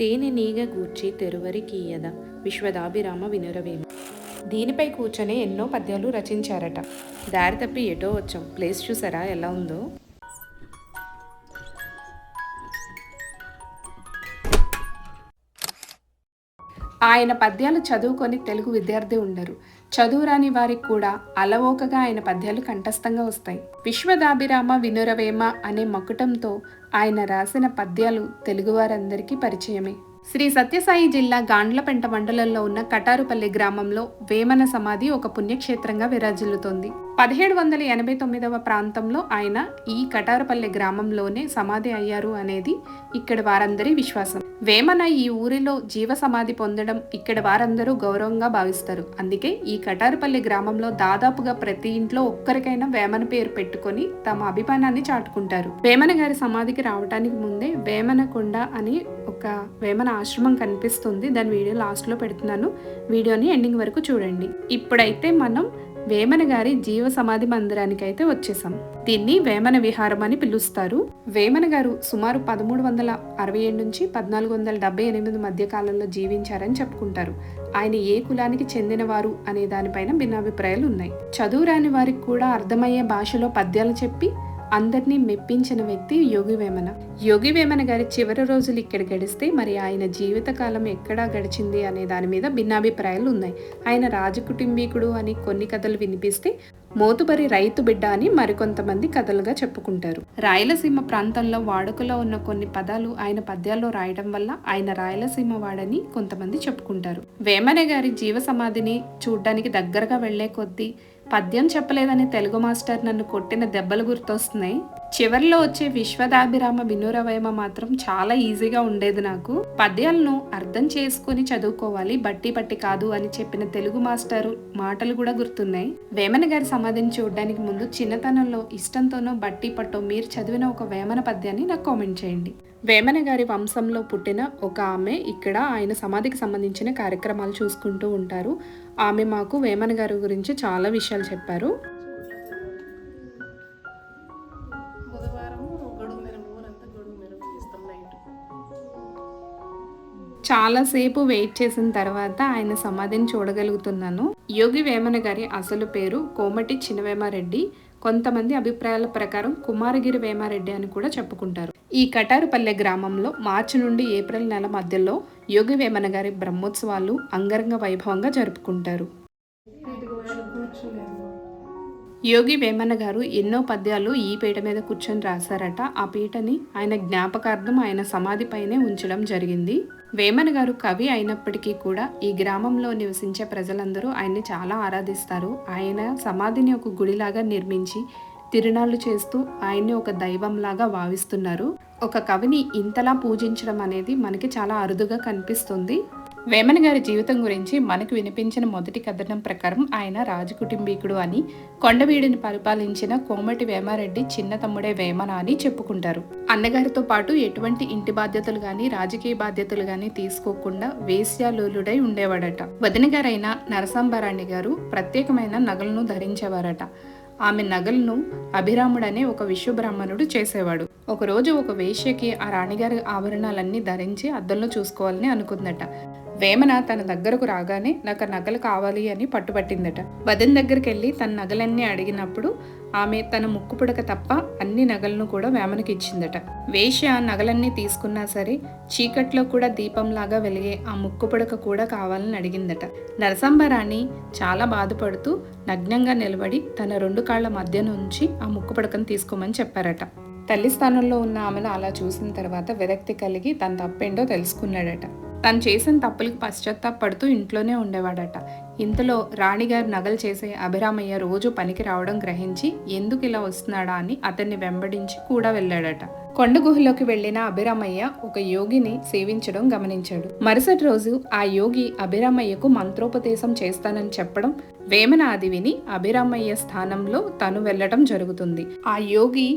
తేనె నీగ గూర్చి తెరువరికీయద విశ్వదాభిరామ వినురవేమ. దీనిపై కూర్చొని ఎన్నో పద్యాలు రచించారట. దారి తప్పి ఎటో వచ్చాం. ప్లేస్ చూసారా ఎలా ఉందో. ఆయన పద్యాలు చదువుకొని తెలుగు విద్యార్థి ఉండరు. చదువురాని వారికి కూడా అలవోకగా ఆయన పద్యాలు కంఠస్థంగా వస్తాయి. విశ్వదాభిరామ వినురవేమ అనే మకుటంతో ఆయన రాసిన పద్యాలు తెలుగువారందరికీ పరిచయమే. శ్రీ సత్యసాయి జిల్లా గాండ్లపెంట మండలంలో ఉన్న కటారుపల్లి గ్రామంలో వేమన సమాధి ఒక పుణ్యక్షేత్రంగా విరాజిల్లుతోంది. 1789 ప్రాంతంలో ఆయన ఈ కటారుపల్లి గ్రామంలోనే సమాధి అయ్యారు అనేది ఇక్కడి వారందరి విశ్వాసం. వేమన ఈ ఊరిలో జీవ సమాధి పొందడం ఇక్కడ వారందరూ గౌరవంగా భావిస్తారు. అందుకే ఈ కటారుపల్లి గ్రామంలో దాదాపుగా ప్రతి ఇంట్లో ఒక్కరికైనా వేమన పేరు పెట్టుకొని తమ అభిమానాన్ని చాటుకుంటారు. వేమన గారి సమాధికి రావడానికి ముందే వేమన కొండ అని ఒక వేమన ఆశ్రమం కనిపిస్తుంది. దాని వీడియో లాస్ట్ లో పెడుతున్నాను. వీడియోని ఎండింగ్ వరకు చూడండి. ఇప్పుడైతే మనం వేమన గారి జీవ సమాధి మందిరానికి అయితే వచ్చేసాం. దీన్ని వేమన విహారం అని పిలుస్తారు. వేమన గారు సుమారు 1367 నుంచి 1478 మధ్య కాలంలో జీవించారని చెప్పుకుంటారు. ఆయన ఏ కులానికి చెందినవారు అనే దానిపైన భిన్నాభిప్రాయాలు ఉన్నాయి. చదువురాని వారికి కూడా అర్థమయ్యే భాషలో పద్యాలు చెప్పి అందరినీ మెప్పించిన వ్యక్తి యోగి వేమన. యోగి వేమన గారి చివరి రోజులు ఇక్కడ గడిస్తే మరి ఆయన జీవితకాలం ఎక్కడా గడిచింది అనే దాని మీద భిన్నాభిప్రాయాలు ఉన్నాయి. ఆయన రాజకుటుంబీకుడు అని కొన్ని కథలు వినిపిస్తే, మోతుబరి రైతు బిడ్డ అని మరికొంతమంది కథలుగా చెప్పుకుంటారు. రాయలసీమ ప్రాంతంలో వాడుకలో ఉన్న కొన్ని పదాలు ఆయన పద్యాల్లో రాయడం వల్ల ఆయన రాయలసీమ వాడని కొంతమంది చెప్పుకుంటారు. వేమన గారి జీవ సమాధిని చూడ్డానికి దగ్గరగా వెళ్లే కొద్దీ పద్యం చెప్పలేదని తెలుగు మాస్టర్ నన్ను కొట్టిన దెబ్బలు గుర్తొస్తున్నాయి. చివరిలో వచ్చే విశ్వదాభిరామ వినురవేమ మాత్రం చాలా ఈజీగా ఉండేది నాకు. పద్యాలను అర్థం చేసుకుని చదువుకోవాలి, బట్టి పట్టి కాదు అని చెప్పిన తెలుగు మాస్టరు మాటలు కూడా గుర్తున్నాయి. వేమన గారి సమాధిని చూడడానికి ముందు చిన్నతనంలో ఇష్టంతోనో బట్టి పట్టో మీరు చదివిన ఒక వేమన పద్యాన్ని నాకు కామెంట్ చేయండి. వేమన గారి వంశంలో పుట్టిన ఒక ఆమె ఇక్కడ ఆయన సమాధికి సంబంధించిన కార్యక్రమాలు చూసుకుంటూ ఉంటారు. ఆమె మాకు వేమన గారి గురించి చాలా విషయాలు చెప్పారు. చాలాసేపు వెయిట్ చేసిన తర్వాత ఆయన సమాధిని చూడగలుగుతున్నాను. యోగి వేమన గారి అసలు పేరు కోమటి చినవేమారెడ్డి. కొంతమంది అభిప్రాయాల ప్రకారం కుమారగిరి వేమారెడ్డి అని కూడా చెప్పుకుంటారు. ఈ కటారుపల్లె గ్రామంలో మార్చి నుండి ఏప్రిల్ నెల మధ్యలో యోగి వేమన గారి బ్రహ్మోత్సవాలు అంగరంగ వైభవంగా జరుపుకుంటారు. యోగి వేమన గారు ఎన్నో పద్యాలు ఈ పీట మీద కూర్చొని రాశారట. ఆ పీటని ఆయన జ్ఞాపకార్థం ఆయన సమాధి పైనే ఉంచడం జరిగింది. వేమన గారు కవి అయినప్పటికీ కూడా ఈ గ్రామంలో నివసించే ప్రజలందరూ ఆయన్ని చాలా ఆరాధిస్తారు. ఆయన సమాధిని ఒక గుడిలాగా నిర్మించి తిరునాళ్లు చేస్తూ ఆయన్ని ఒక దైవంలాగా భావిస్తున్నారు. ఒక కవిని ఇంతలా పూజించడం అనేది మనకి చాలా అరుదుగా కనిపిస్తుంది. వేమన గారి జీవితం గురించి మనకు వినిపించిన మొదటి కథనం ప్రకారం ఆయన రాజకుటుంబీకుడు అని, కొండవీడిని పరిపాలించిన కోమటి వేమారెడ్డి చిన్న తమ్ముడే వేమన అని చెప్పుకుంటారు. అన్నగారితో పాటు ఎటువంటి ఇంటి బాధ్యతలు గాని రాజకీయ బాధ్యతలు గాని తీసుకోకుండా వేశ్యాలోలుడై ఉండేవాడట. వదిన గారైన నరసాంబరాణి గారు ప్రత్యేకమైన నగలను ధరించేవారట. ఆమె నగలను అభిరాముడనే ఒక విశ్వబ్రాహ్మణుడు చేసేవాడు. ఒకరోజు ఒక వేశ్యకి ఆ రాణిగారి ఆభరణాలన్నీ ధరించి అద్దంలో చూసుకోవాలని అనుకుందట. వేమన తన దగ్గరకు రాగానే నాకు నగలు కావాలి అని పట్టుబట్టిందట. వదిన దగ్గరికి వెళ్ళి తన నగలన్నీ అడిగినప్పుడు ఆమె తన ముక్కు పుడక తప్ప అన్ని నగలను కూడా వేమనకి ఇచ్చిందట. వేశ్య నగలన్నీ తీసుకున్నా సరే చీకట్లో కూడా దీపంలాగా వెలిగే ఆ ముక్కు పుడక కూడా కావాలని అడిగిందట. నరసాంబరాణి చాలా బాధపడుతూ నగ్నంగా నిలబడి తన 2 కాళ్ల మధ్య నుంచి ఆ ముక్కు పుడకను తీసుకోమని చెప్పారట. తల్లి స్థానంలో ఉన్న ఆమెను అలా చూసిన తర్వాత విరక్తి కలిగి తన తప్పేంటో తెలుసుకున్నాడట. తను చేసిన తప్పులకు పశ్చాత్తాపడుతూ ఇంట్లోనే ఉండేవాడట. ఇంతలో రాణిగారు నగలు చేసే అభిరామయ్య రోజు పనికి రావడం గ్రహించి ఎందుకు ఇలా వస్తున్నాడా అని అతన్ని వెంబడించి కూడా వెళ్ళాడట. కొండ గుహలోకి వెళ్లిన అభిరామయ్య ఒక యోగిని సేవించడం గమనించాడు. మరుసటి రోజు ఆ యోగి అభిరామయ్యకు మంత్రోపదేశం చేస్తానని చెప్పడం, వేమన అది విని అభిరామయ్య స్థానంలో తను వెళ్లడం జరుగుతుంది. ఆ యోగి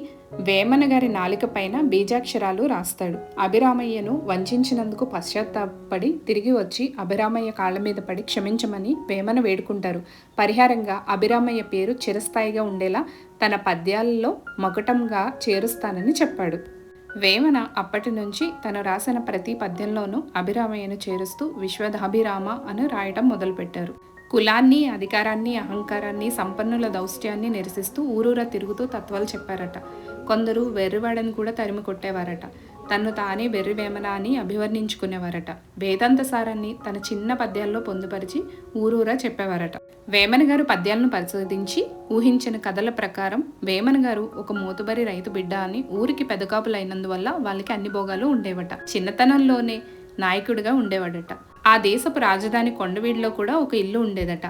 వేమన గారి నాలిక పైన బీజాక్షరాలు రాస్తాడు. అభిరామయ్యను వంచినందుకు పశ్చాత్తాపడి తిరిగి వచ్చి అభిరామయ్య కాళ్ల మీద పడి క్షమించమని వేమన వేడుకుంటారు. పరిహారంగా అభిరామయ్య పేరు చిరస్థాయిగా ఉండేలా తన పద్యాలలో మకుటంగా చేరుస్తానని చెప్పాడు. వేమన అప్పటి నుంచి తను రాసిన ప్రతి పద్యంలోనూ అభిరామయ్యను చేరుస్తూ విశ్వదాభిరామ అని రాయటం మొదలుపెట్టారు. కులాన్ని, అధికారాన్ని, అహంకారాన్ని, సంపన్నుల దౌష్ట్యాన్ని నిరసిస్తూ ఊరూరా తిరుగుతూ తత్వాలు చెప్పారట. కొందరు వెర్రివాడని కూడా తరిమి కొట్టేవారట. తన్ను తానే వెర్రి వేమన అని అభివర్ణించుకునేవారట. వేదాంత సారాన్ని తన చిన్న పద్యాల్లో పొందుపరిచి ఊరూరా చెప్పేవారట. వేమన గారు పద్యాలను పరిశోధించి ఊహించిన కథల ప్రకారం వేమన గారు ఒక మోతుబరి రైతు బిడ్డ అని ఊరికి పెదకాపులైనందువల్ల వాళ్ళకి అన్ని భోగాలు ఉండేవట. చిన్నతనంలోనే నాయకుడిగా ఉండేవాడట. ఆ దేశపు రాజధాని కొండవీడులో కూడా ఒక ఇల్లు ఉండేదట.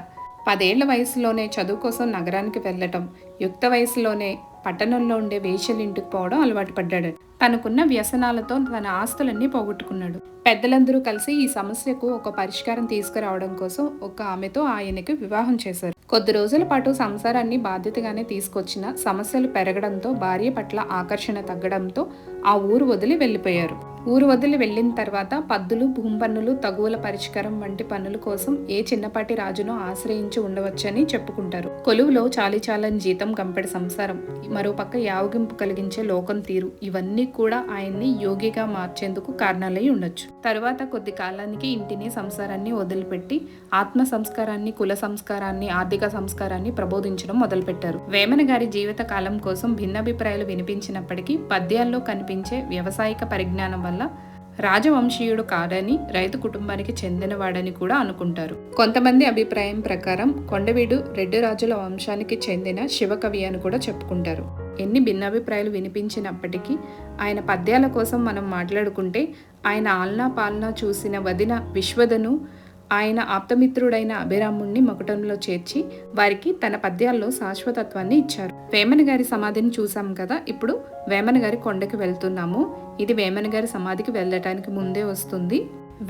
10 ఏళ్ల వయసులోనే చదువు కోసం నగరానికి వెళ్ళటం, యుక్త వయసులోనే పట్టణంలో ఉండే వేశ్యలింటికి పోవడం అలవాటు పడ్డాడు. తనకున్న వ్యసనాలతో తన ఆస్తులన్నీ పోగొట్టుకున్నాడు. పెద్దలందరూ కలిసి ఈ సమస్యకు ఒక పరిష్కారం తీసుకురావడం కోసం ఒక ఆమెతో ఆయనకి వివాహం చేశారు. కొద్ది రోజుల పాటు సంసారాన్ని బాధ్యతగానే తీసుకొచ్చిన సమస్యలు పెరగడంతో భార్య పట్ల ఆకర్షణ తగ్గడంతో ఆ ఊరు వదిలి వెళ్ళిపోయారు. ఊరు వదిలి వెళ్ళిన తర్వాత పద్దులు, భూమి పన్నులు, తగువుల పరిష్కారం వంటి పనుల కోసం ఏ చిన్నపాటి రాజును ఆశ్రయించి ఉండవచ్చని చెప్పుకుంటారు. కొలువులో చాలీచాలని జీతం, గంపెడి సంసారం, మరోపక్క యావగింపు కలిగించే లోకం తీరు, ఇవన్నీ కూడా ఆయన్ని యోగిగా మార్చేందుకు కారణాలై ఉండొచ్చు. తరువాత కొద్ది కాలానికి ఇంటిని, సంసారాన్ని వదిలిపెట్టి ఆత్మ సంస్కారాన్ని, కుల సంస్కారాన్ని, ఆర్థిక సంస్కారాన్ని ప్రబోధించడం మొదలుపెట్టారు. వేమన గారి జీవిత కాలం కోసం భిన్నాభిప్రాయాలు వినిపించినప్పటికీ పద్యాల్లో కనిపించే వ్యవసాయిక పరిజ్ఞానం వల్ల రాజవంశీయుడు కాడని, రైతు కుటుంబానికి చెందినవాడని కూడా అనుకుంటారు. కొంతమంది అభిప్రాయం ప్రకారం కొండవీడు రెడ్డి రాజుల వంశానికి చెందిన శివకవి అని కూడా చెప్పుకుంటారు. ఎన్ని భిన్నాభిప్రాయాలు వినిపించినప్పటికీ ఆయన పద్యాల కోసం మనం మాట్లాడుకుంటే ఆయన ఆలనా పాలనా చూసిన వదిన విశ్వదను ఆయన ఆప్తమిత్రుడైన అభిరాముణ్ణి మకుటంలో చేర్చి వారికి తన పద్యాల్లో శాశ్వతత్వాన్ని ఇచ్చారు. వేమన గారి సమాధిని చూసాం కదా, ఇప్పుడు వేమన గారి కొండకి వెళ్తున్నాము. ఇది వేమన గారి సమాధికి వెళ్ళటానికి ముందే వస్తుంది.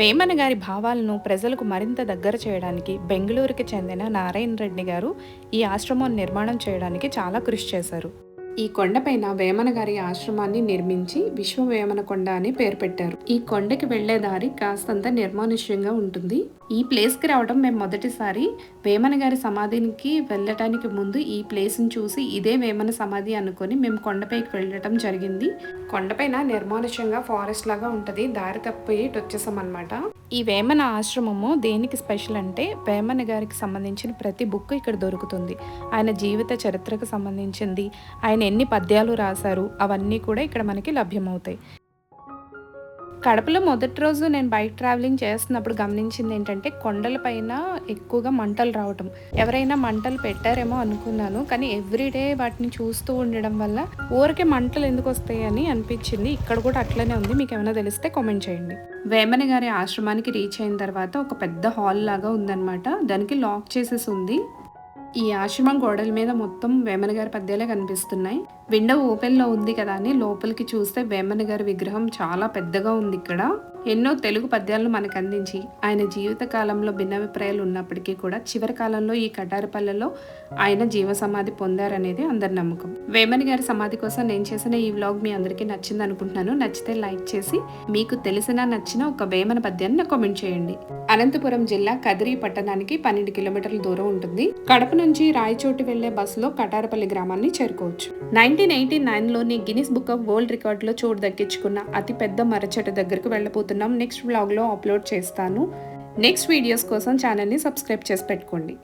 వేమన గారి భావాలను ప్రజలకు మరింత దగ్గర చేయడానికి బెంగళూరుకి చెందిన నారాయణ రెడ్డి గారు ఈ ఆశ్రమం నిర్మాణం చేయడానికి చాలా కృషి చేశారు. ఈ కొండపైన వేమన గారి ఆశ్రమాన్ని నిర్మించి విశ్వవేమన కొండ అని పేరు పెట్టారు. ఈ కొండకి వెళ్లే దారి కాస్తంత నిర్మానుష్యంగా ఉంటుంది. ఈ ప్లేస్కి రావడం మేము మొదటిసారి. వేమన గారి సమాధికి వెళ్ళటానికి ముందు ఈ ప్లేస్ని చూసి ఇదే వేమన సమాధి అనుకొని మేము కొండపైకి వెళ్ళటం జరిగింది. కొండపైన నిర్మానుష్యంగా ఫారెస్ట్ లాగా ఉంటుంది. దారి తప్పి ఇటు వచ్చేసాం అనమాట. ఈ వేమన ఆశ్రమము దేనికి స్పెషల్ అంటే వేమన గారికి సంబంధించిన ప్రతి బుక్ ఇక్కడ దొరుకుతుంది. ఆయన జీవిత చరిత్రకు సంబంధించింది, ఆయన ఎన్ని పద్యాలు రాశారు, అవన్నీ కూడా ఇక్కడ మనకి లభ్యమవుతాయి. కడపలో మొదటి రోజు నేను బైక్ ట్రావెలింగ్ చేస్తున్నప్పుడు గమనించింది ఏంటంటే కొండలపైన ఎక్కువగా మంటలు రావటం. ఎవరైనా మంటలు పెట్టారేమో అనుకున్నాను, కానీ ఎవ్రీడే వాటిని చూస్తూ ఉండడం వల్ల ఊరికే మంటలు ఎందుకు వస్తాయి అని అనిపించింది. ఇక్కడ కూడా అట్లనే ఉంది. మీకు ఏమైనా తెలిస్తే కామెంట్ చేయండి. వేమన గారి ఆశ్రమానికి రీచ్ అయిన తర్వాత ఒక పెద్ద హాల్ లాగా ఉందన్నమాట. దానికి లాక్ చేసేసి ఉంది. ఈ ఆశ్రమం గోడల మీద మొత్తం వేమన గారి పద్యాలే కనిపిస్తున్నాయి. విండో ఓపెన్లో ఉంది కదా అని లోపలికి చూస్తే వేమన గారి విగ్రహం చాలా పెద్దగా ఉంది. ఇక్కడ ఎన్నో తెలుగు పద్యాలను మనకు అందించి ఆయన జీవిత కాలంలో భిన్నాభిప్రాయాలు ఉన్నప్పటికీ కూడా చివరి కాలంలో ఈ కటారిపల్లెలో ఆయన జీవ సమాధి పొందారనేది అందరి నమ్మకం. వేమన గారి సమాధి కోసం నేను చేసిన ఈ వ్లాగ్ మీ అందరికీ నచ్చింది అనుకుంటున్నాను. నచ్చితే లైక్ చేసి మీకు నచ్చిన ఒక వేమన పద్యాన్ని నాకు కామెంట్ చేయండి. అనంతపురం జిల్లా కదిరి పట్టణానికి 12 కిలోమీటర్ల దూరం ఉంటుంది. కడప నుంచి రాయచోటి వెళ్లే బస్సులో కటారపల్లి గ్రామాన్ని చేరుకోవచ్చు. 1989లోని గిన్నిస్ బుక్ ఆఫ్ వరల్డ్ రికార్డులో చోటు దక్కించుకున్న అతి పెద్ద మర్రిచెట్టు దగ్గరకు వెళ్ళబోతున్నాం. నెక్స్ట్ వ్లాగ్లో అప్లోడ్ చేస్తాను. నెక్స్ట్ వీడియోస్ కోసం ఛానల్ని సబ్స్క్రైబ్ చేసి పెట్టుకోండి.